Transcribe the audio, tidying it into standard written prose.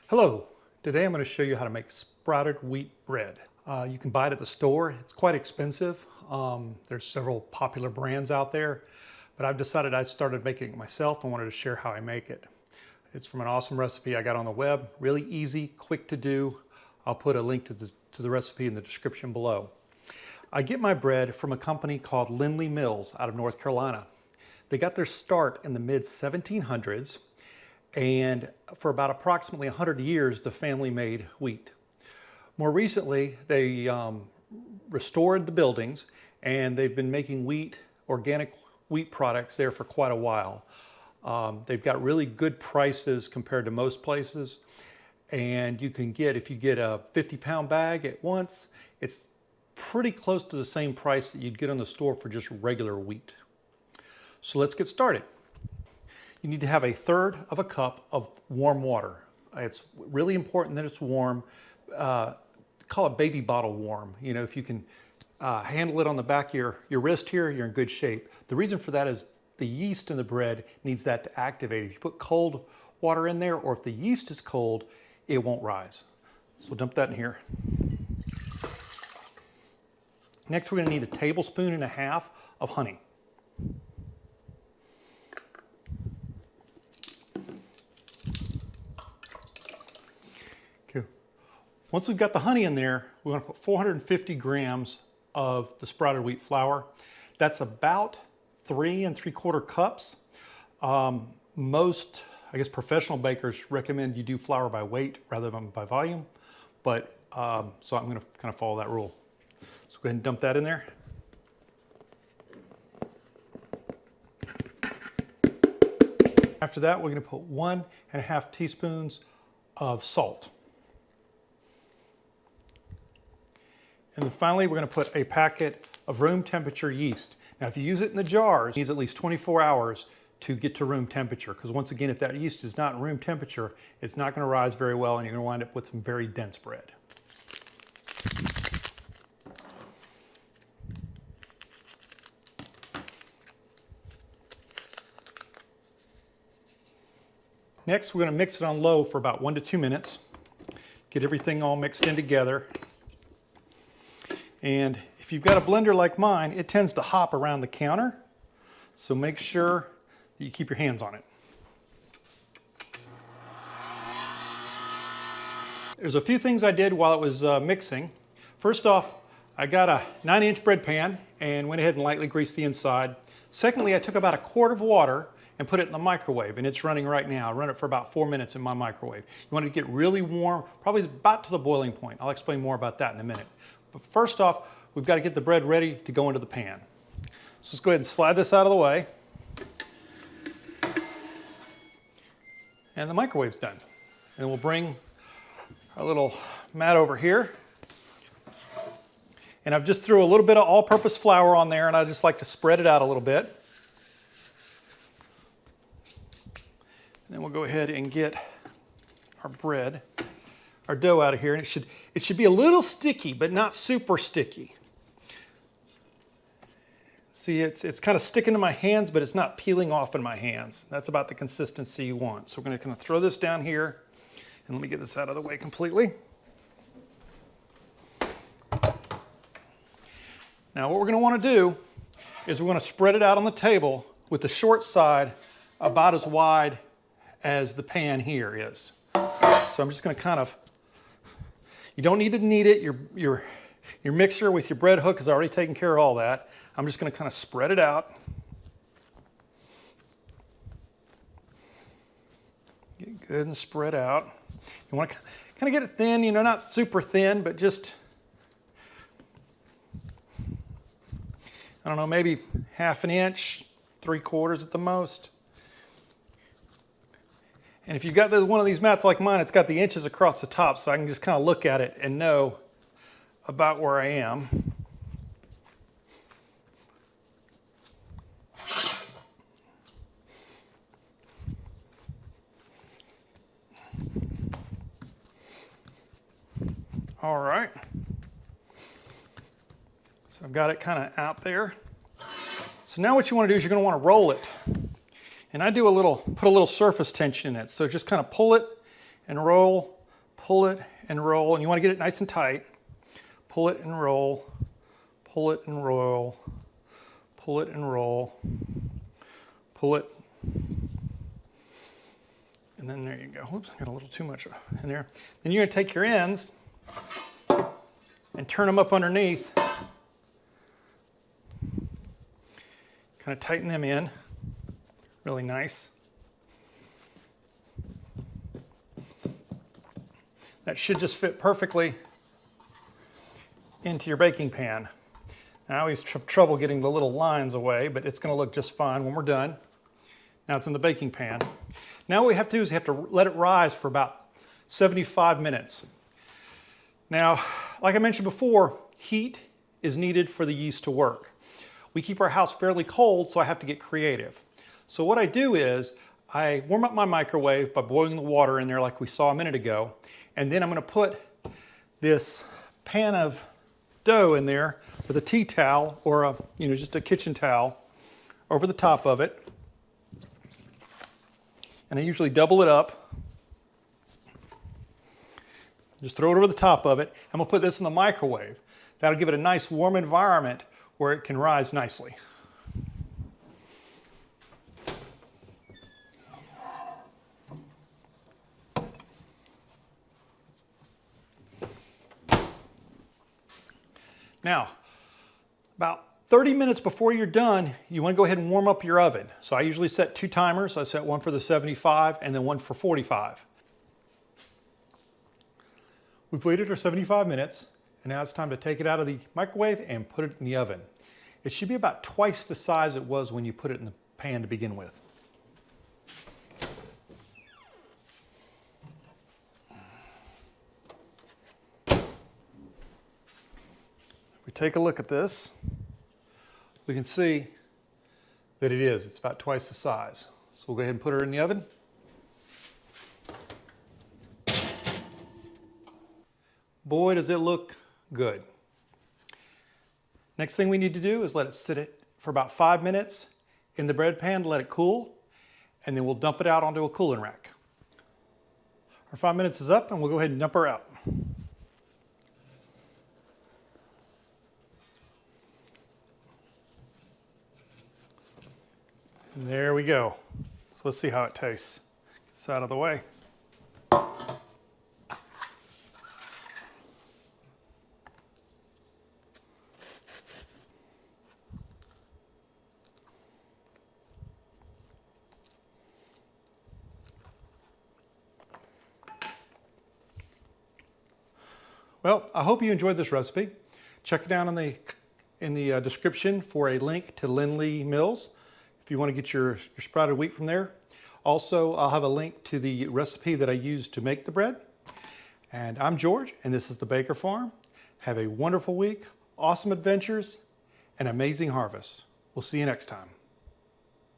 Hello, today I'm going to show you how to make sprouted wheat bread. You can buy it at the store. It's quite expensive. There's several popular brands out there, but I've decided I've started making it myself and wanted to share how I make it. It's from an awesome recipe I got on the web. Really easy, quick to do. I'll put a link to the recipe in the description below. I get my bread from a company called Lindley Mills out of North Carolina. They got their start in the mid-1700s. And for about approximately 100 years, the family made wheat. More recently, they restored the buildings and they've been making organic wheat products there for quite a while. They've got really good prices compared to most places. And you can get, if you get a 50-pound bag at once, it's pretty close to the same price that you'd get on the store for just regular wheat. So let's get started. You need to have 1/3 of a cup of warm water. It's really important that it's warm. Call it baby bottle warm. You know, if you can handle it on the back of your wrist here, you're in good shape. The reason for that is the yeast in the bread needs that to activate. If you put cold water in there, or if the yeast is cold, it won't rise. So dump that in here. Next, we're going to need 1.5 tablespoons of honey. Once we've got the honey in there, we're going to put 450 grams of the sprouted wheat flour. That's about 3 3/4 cups. Most, I guess, professional bakers recommend you do flour by weight rather than by volume, but so I'm going to kind of follow that rule. So go ahead and dump that in there. After that, we're going to put 1.5 teaspoons of salt. And then finally, we're going to put a packet of room temperature yeast. Now, if you use it in the jars, it needs at least 24 hours to get to room temperature. Because once again, if that yeast is not room temperature, it's not going to rise very well and you're going to wind up with some very dense bread. Next, we're going to mix it on low for about 1 to 2 minutes. Get everything all mixed in together. And if you've got a blender like mine, it tends to hop around the counter. So make sure that you keep your hands on it. There's a few things I did while it was mixing. First off, I got a 9-inch bread pan and went ahead and lightly greased the inside. Secondly, I took about 1 quart of water and put it in the microwave, and it's running right now. I run it for about 4 minutes in my microwave. You want it to get really warm, probably about to the boiling point. I'll explain more about that in a minute. But first off, we've got to get the bread ready to go into the pan. So let's go ahead and slide this out of the way. And the microwave's done. And we'll bring our little mat over here. And I've just threw a little bit of all-purpose flour on there, and I just like to spread it out a little bit. And then we'll go ahead and get our bread, our dough out of here, and it should be a little sticky, but not super sticky. See, it's kind of sticking to my hands, but it's not peeling off in my hands. That's about the consistency you want. So we're going to kind of throw this down here, and let me get this out of the way completely. Now what we're going to want to do is we're going to spread it out on the table with the short side about as wide as the pan here is. So I'm just going to kind of, you don't need to knead it. Your mixer with your bread hook has already taken care of all that. I'm just going to kind of spread it out. Get good and spread out. You want to kind of get it thin, you know, not super thin, but just, I don't know, maybe 1/2 inch, 3/4 at the most. And if you've got one of these mats like mine, it's got the inches across the top, so I can just kind of look at it and know about where I am. All right. So I've got it kind of out there. So now what you want to do is you're going to want to roll it. And I do put a little surface tension in it. So just kind of pull it and roll pull it and roll, and you want to get it nice and tight. Pull it and roll, pull it and roll, pull it and roll, pull it. And then there you go. Whoops, got a little too much in there. Then you're going to take your ends and turn them up underneath. Kind of tighten them in. Really nice. That should just fit perfectly into your baking pan. Now, I always have trouble getting the little lines away, but it's going to look just fine when we're done. Now it's in the baking pan. Now what we have to do is we have to let it rise for about 75 minutes. Now, like I mentioned before, heat is needed for the yeast to work. We keep our house fairly cold, so I have to get creative. So what I do is I warm up my microwave by boiling the water in there like we saw a minute ago, and then I'm going to put this pan of dough in there with a tea towel or just a kitchen towel over the top of it. And I usually double it up. Just throw it over the top of it. I'm going to put this in the microwave. That'll give it a nice warm environment where it can rise nicely. Now, about 30 minutes before you're done, you want to go ahead and warm up your oven. So I usually set 2 timers. I set one for the 75 and then one for 45. We've waited our 75 minutes, and now it's time to take it out of the microwave and put it in the oven. It should be about twice the size it was when you put it in the pan to begin with. We take a look at this, we can see that it's about twice the size. So we'll go ahead and put her in the oven. Boy, does it look good. Next thing we need to do is let it sit for about 5 minutes in the bread pan to let it cool, and then we'll dump it out onto a cooling rack. Our 5 minutes is up, and we'll go ahead and dump her out. And there we go. So let's see how it tastes. Get this out of the way. Well, I hope you enjoyed this recipe. Check it down in the description for a link to Lindley Mills if you want to get your sprouted wheat from there. Also, I'll have a link to the recipe that I used to make the bread. And I'm George, and this is the Baker Farm. Have a wonderful week, awesome adventures, and amazing harvest. We'll see you next time.